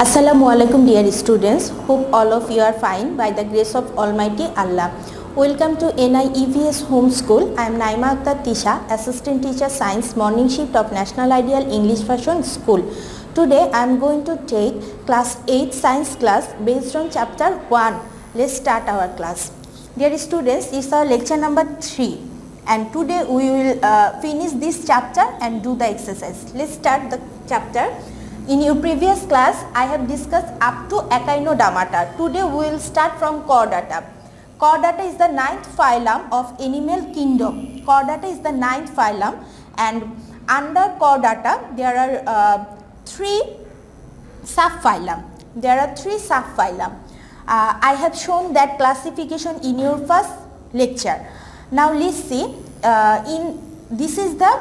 Assalamu alaikum dear students. Hope all of you are fine by the grace of Almighty Allah. Welcome to NIEVS Home School. I am Naima Akhtar Tisha, Assistant Teacher Science, Morning Shift of National Ideal English Version School. Today I am going to take class 8 science class based on chapter 1. Let's start our class. Dear students, this is our lecture number 3 and today we will finish this chapter and do the exercise. Let's start the chapter. In your previous class, I have discussed up to Echinodermata. Today we will start from Chordata. Chordata is the ninth phylum of animal kingdom. Chordata is the ninth phylum, and under Chordata there are three subphylum. I have shown that classification in your first lecture. Now let's see. This is the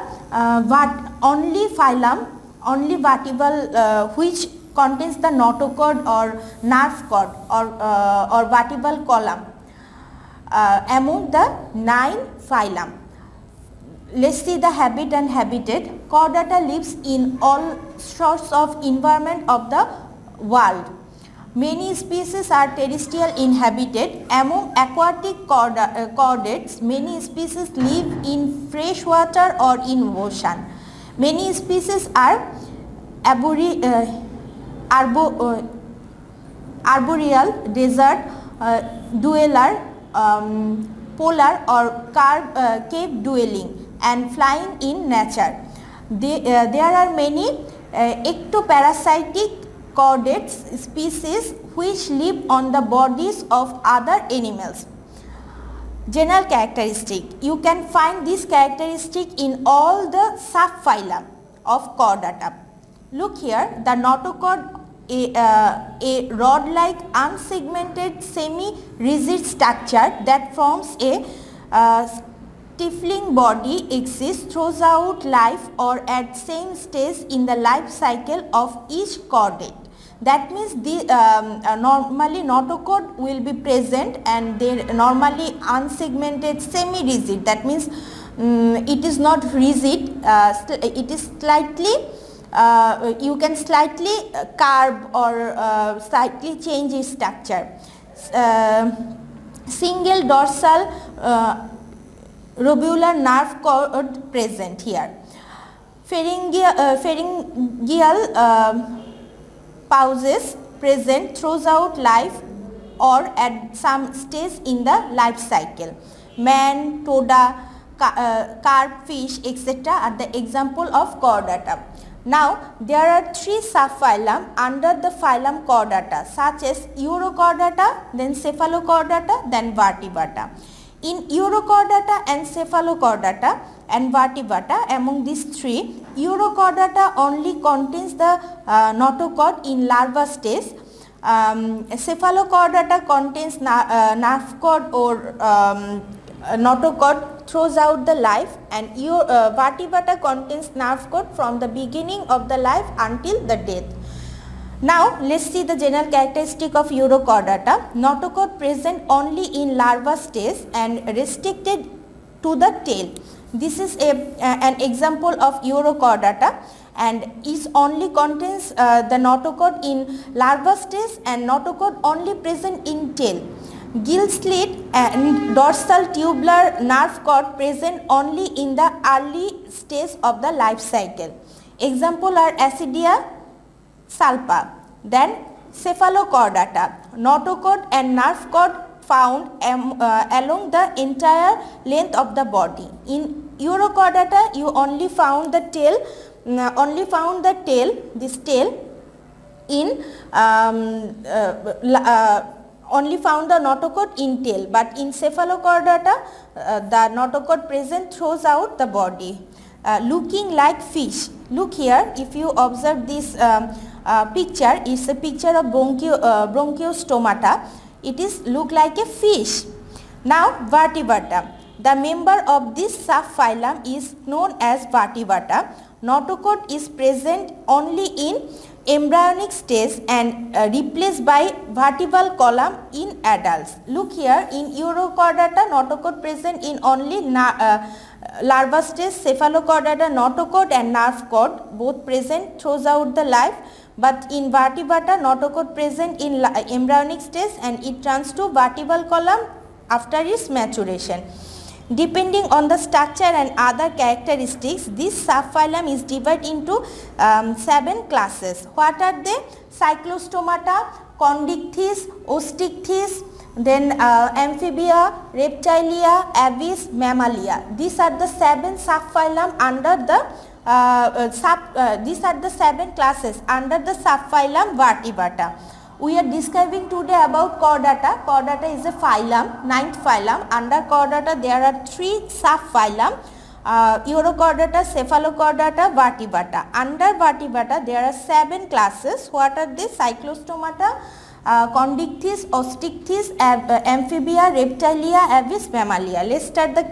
only phylum, only vertebral which contains the notochord or nerve cord or vertebral column among the 9 phylum. Let's see the habit and habitat. Chordata lives in all sorts of environment of the world. Many species are terrestrial inhabited. Among aquatic chordates, many species live in fresh water or in ocean. Many species are arboreal, desert, dweller, polar or cave dwelling, and flying in nature. There are many ectoparasitic chordates species which live on the bodies of other animals. General characteristic. You can find this characteristic in all the subphylum of Chordata. Look here, the notochord, a rod-like unsegmented semi-rigid structure that forms a stifling body exists throughout life or at same stage in the life cycle of each chordate. That means normally notochord will be present and they normally unsegmented semi-rigid. That means it is not rigid, it is slightly, you can slightly curve or slightly change its structure. Single dorsal lobular nerve cord present here. Pharyngeal pauses present throughout life or at some stage in the life cycle. Man, toda, carp, fish, etc. are the example of Chordata. Now there are 3 subphylum under the phylum Chordata, such as Urochordata, then Cephalochordata, then Vertebrata. In Urochordata and Cephalochordata and Vertebrata, among these 3, Urochordata only contains the notochord in larva stage. Cephalochordata contains nerve cord or notochord throughout the life, and Vertebrata contains nerve cord from the beginning of the life until the death. Now let's see the general characteristic of Urochordata. Notochord present only in larva stage and restricted to the tail. This is an example of Urochordata, and it only contains the notochord in larva stage and notochord only present in tail. Gill slit and dorsal tubular nerve cord present only in the early stage of the life cycle. Example are Acidia salpa. Then Cephalochordata, notochord and nerve cord found along the entire length of the body. In Urochordata, you only found the tail, this tail in only found the notochord in tail, but in Cephalochordata the notochord present throughout the body. Looking like fish. Look here, if you observe this picture, is a picture of bronchiostomata. It is look like a fish. Now Vertebrata. The member of this subphylum is known as Vertebrata. Notochord is present only in embryonic stage and replaced by vertebral column in adults. Look here, in Urochordata, notochord present in only larva stage. Cephalochordata, notochord and nerve cord both present throughout the life, but in vertebrata notochord present in embryonic stage and it turns to vertebral column after its maturation. Depending on the structure and other characteristics, this subphylum is divided into 7 classes. What are they? Cyclostomata, Condycthys, Osteichthyes, then Amphibia, Reptilia, Aves, Mammalia. These are the 7 subphylum under the these are the 7 classes under the subphylum Vertebrata. We are describing today about Chordata. Chordata is a phylum, 9th phylum. Under Chordata there are 3 subphylum, Urochordata, Cephalochordata, Vertebrata. Under Vertebrata there are 7 classes. What are they? Cyclostomata, Condycthys, Osteichthyes, Amphibia, Reptilia, Aves, Mammalia. Let's start the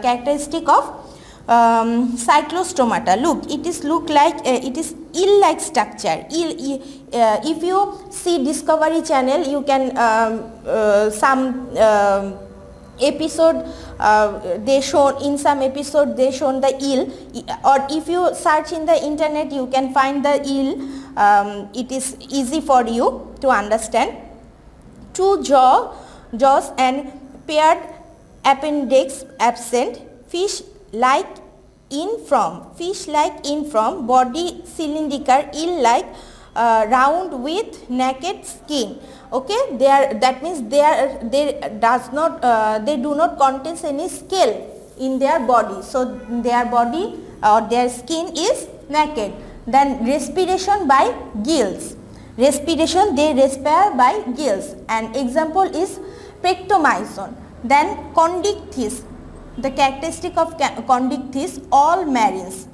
characteristic of cyclostomata. Look, it is look like it is eel-like structure. If you see Discovery Channel, you can some episode they shown in some episode they shown the eel, or if you search in the internet you can find the eel. It is easy for you to understand. 2 jaws and paired appendix absent. Fish like in from, body cylindrical, eel like, round with naked skin. Okay, that means they do not contain any scale in their body, so their body or their skin is naked. Then respiration by gills. Respiration, they respire by gills, and example is Pectomyzon. Then Condycthys. The characteristic of Condycthys, all marines.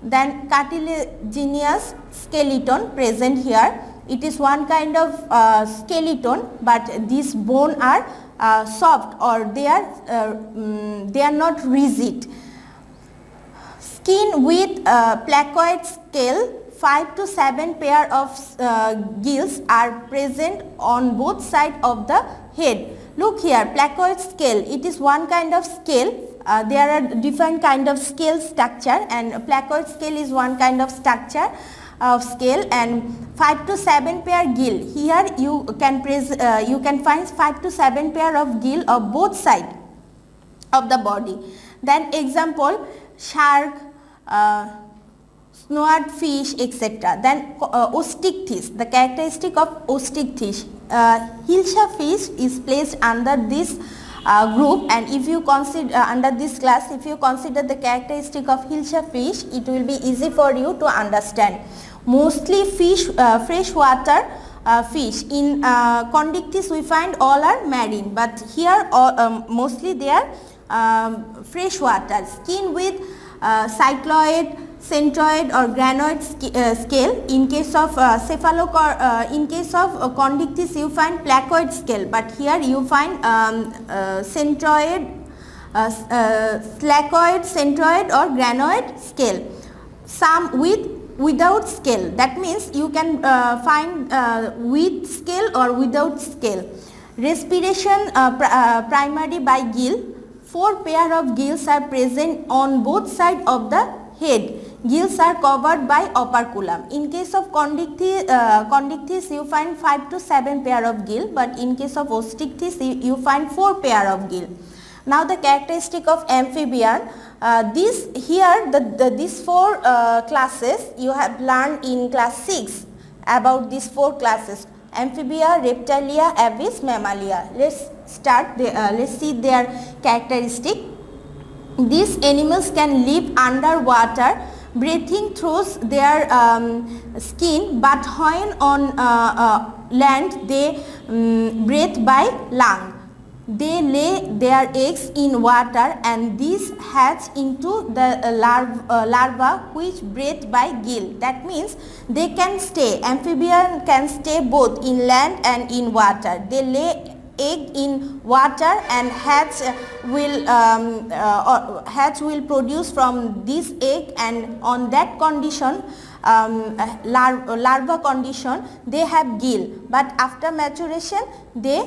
Then cartilaginous skeleton present here. It is one kind of skeleton, but these bone are soft, or they are not rigid. Skin with placoid scale. 5 to 7 pair of gills are present on both sides of the head. Look here, placoid scale, it is one kind of scale. There are different kind of scale structure, and placoid scale is one kind of structure of scale, and 5 to 7 pair gill. Here you can find 5 to 7 pair of gill of both sides of the body. Then example, shark, snoured fish, etc. Then Osteichthyes, the characteristic of Osteichthyes. Hilsa fish is placed under this group, and if you consider under this class, if you consider the characteristic of Hilsa fish, it will be easy for you to understand. Mostly fish, freshwater fish. In Condycthys we find all are marine, but here mostly they are freshwater. Skin with cycloid, centroid or granoid scale. In case of Condycthys you find placoid scale, but here you find centroid, slacoid, centroid or granoid scale. Some without scale, that means you can find with scale or without scale. Respiration primary by gill. 4 pair of gills are present on both sides of the head. Gills are covered by operculum. In case of Condycthys you find 5 to 7 pair of gill, but in case of Osteichthyes you find 4 pair of gill. Now the characteristic of amphibian. These 4 classes you have learned in class 6 about these 4 classes: Amphibia, Reptilia, Aves, Mammalia. Let's see their characteristic. These animals can live underwater, breathing through their skin, but when on land they breathe by lung. They lay their eggs in water, and these hatch into the larva which breathe by gill. That means they can stay, amphibian can stay both in land and in water. They lay egg in water, and hatch will produce from this egg, and on that condition, larva condition, they have gill, but after maturation their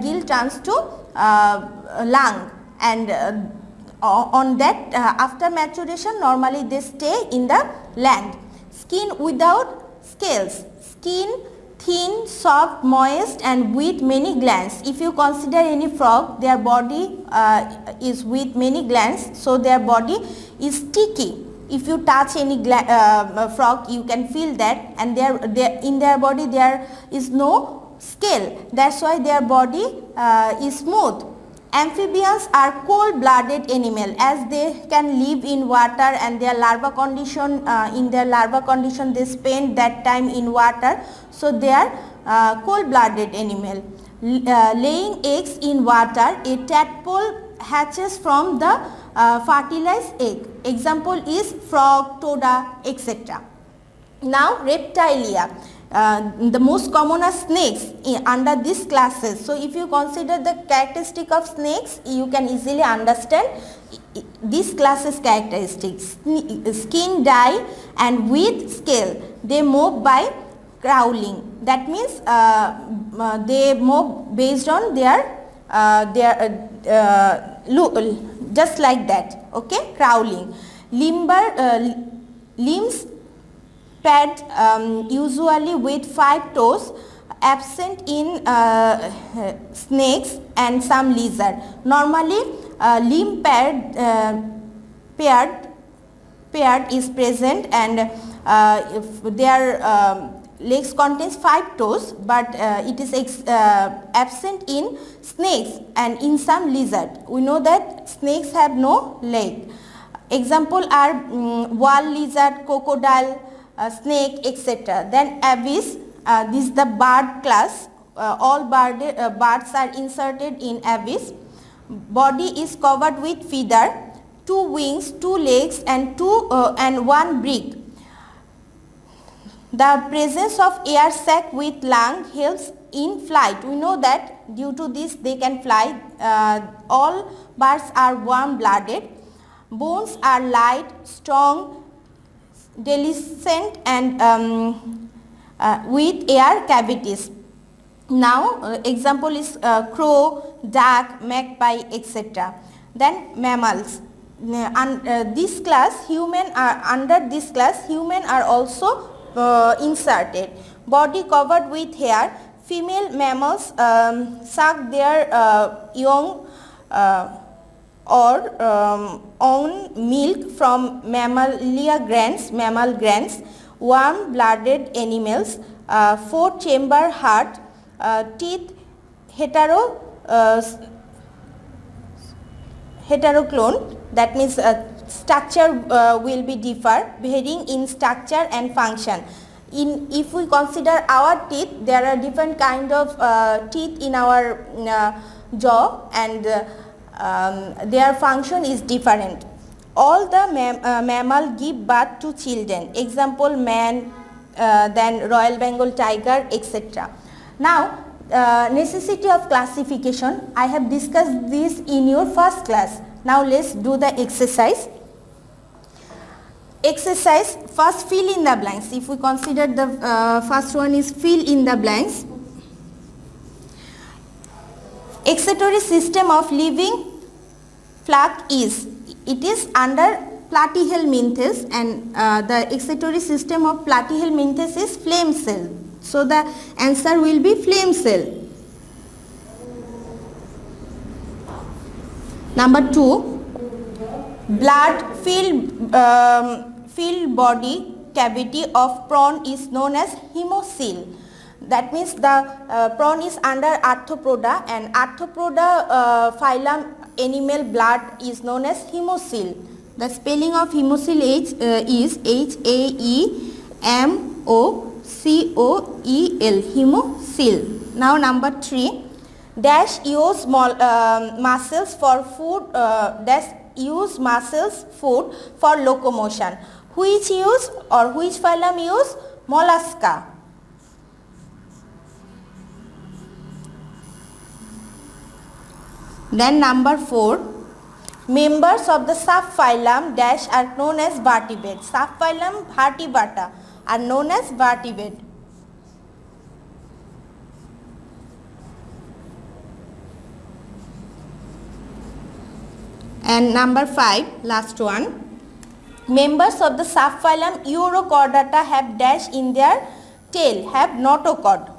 gill turns to lung, and on that after maturation normally they stay in the land. Skin without scales. Skin thin, soft, moist and with many glands. If you consider any frog, their body is with many glands, so their body is sticky. If you touch any frog, you can feel that, and in their body there is no scale. That's why their body is smooth. Amphibians are cold-blooded animal, as they can live in water, and their larva condition, they spend that time in water, so they are cold-blooded animal. Laying eggs in water, a tadpole hatches from the fertilized egg. Example is frog, toad, etc. Now reptilia. The most common are snakes under these classes. So if you consider the characteristic of snakes, you can easily understand this class's characteristics. Skin dry and with scale. They move by crawling. That means they move based on their just like that. Okay, crawling. Limbs paired usually with 5 toes, absent in snakes and some lizard. Normally limb paired is present, and if their legs contains 5 toes, but it is absent in snakes and in some lizard. We know that snakes have no leg. Example are wall lizard, crocodile, snake, etc. Then avis, this is the bird class. All birds are inserted in avis. Body is covered with feather, 2 wings, 2 legs and 1 beak. The presence of air sac with lung helps in flight. We know that due to this they can fly. All birds are warm-blooded. Bones are light, strong, dehiscent and with air cavities. Now example is crow, duck, magpie, etc. Then mammals. This class, under this class human are also inserted. Body covered with hair. Female mammals suck their young or own milk from mammal glands. Warm-blooded animals, 4-chamber heart, teeth heteroclone. That means structure will be differ, varying in structure and function. If we consider our teeth, there are different kind of teeth in our jaw, and their function is different. All the mammal give birth to children. Example man, then Royal Bengal tiger, etc. Now necessity of classification, I have discussed this in your first class. Now let's do the exercise. Exercise, first fill in the blanks. If we consider the first one is fill in the blanks. Excretory system of living flag is, it is under platyhelminthes, and the excretory system of platyhelminthes is flame cell. So the answer will be flame cell. Number 2, blood filled body cavity of prawn is known as hemocoel. That means the prawn is under Arthropoda, and Arthropoda phylum animal blood is known as hemocoel. The spelling of hemocoel is H-A-E-M-O-C-O-E-L, hemocoel. Now number 3, dash use muscles for food, food for locomotion. Which use or which phylum use? Mollusca. Then number 4, members of the subphylum dash are known as vertebrate. Subphylum Vertebrata are known as vertebrate. And number 5, last one, members of the subphylum Urochordata have dash in their tail have notochord.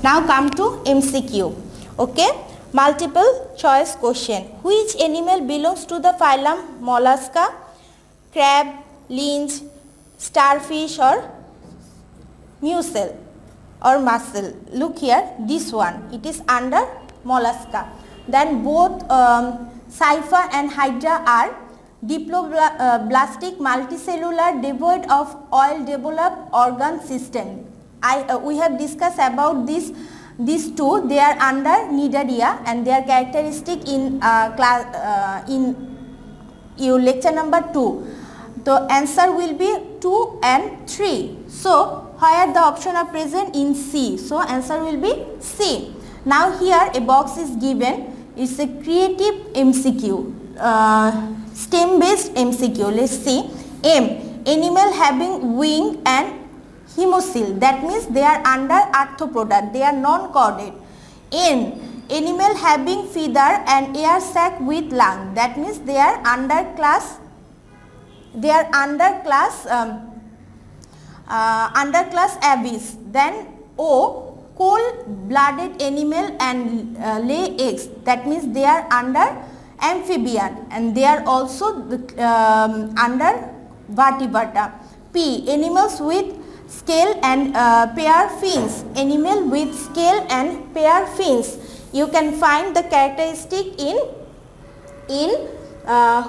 Now come to MCQ. Okay, multiple choice question. Which animal belongs to the phylum Mollusca? Crab, lynx, starfish or mussel or mussel. Look here, this one, it is under Mollusca. Then both Cypher and Hydra are diploblastic multicellular devoid of oil developed organ system. We have discussed about these two. They are under Cnidaria and they are characteristic in your lecture number 2. The answer will be 2 and 3. So where the option are present in C. So answer will be C. Now here a box is given. It's a creative MCQ, STEM based MCQ. Let's see. M, animal having wing and hemocoel, that means they are under arthropoda, they are non-corded. N, animal having feather and air sac with lung, that means they are under class Aves. Then O, cold-blooded animal and lay eggs, that means they are under amphibian and they are also under vertebrata. P, animals with scale and pair fins, animal with scale and pair fins. You can find the characteristic in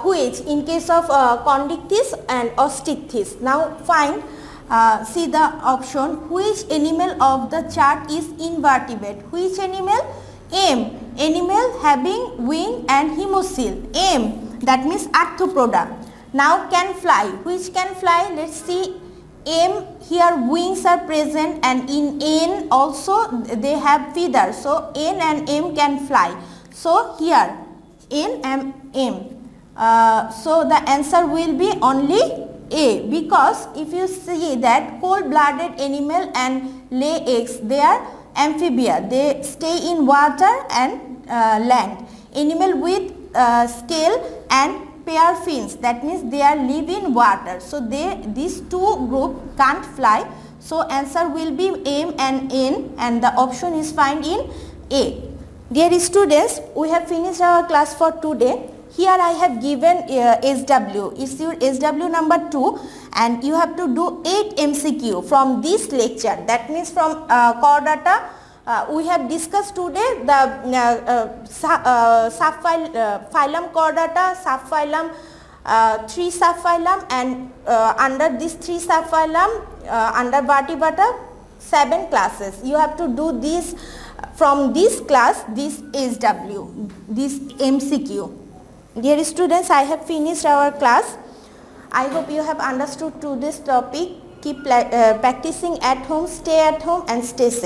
which in case of Chondrichthyes and Osteichthyes. Now find see the option, which animal of the chart is invertebrate. Which animal? M, animal having wing and hemocoel. M, that means arthropoda. Now can fly. Which can fly? Let's see. M, here wings are present and in N also they have feathers. So N and M can fly. So here N and M. So the answer will be only A, because if you see that cold-blooded animal and lay eggs, they are amphibia. They stay in water and land. Animal with scale and pair fins, that means they are live in water. So these two group can't fly. So answer will be M and N and the option is found in A. Dear students, we have finished our class for today. Here I have given SW, it's your SW number 2 and you have to do 8 MCQ from this lecture. That means from chordata. We have discussed today the phylum chordata, subphylum, 3 subphylum and under this 3 subphylum under vertebrata 7 classes. You have to do this from this class, this SW, this MCQ. Dear students, I have finished our class. I hope you have understood to this topic. Keep practicing at home, stay at home and stay safe.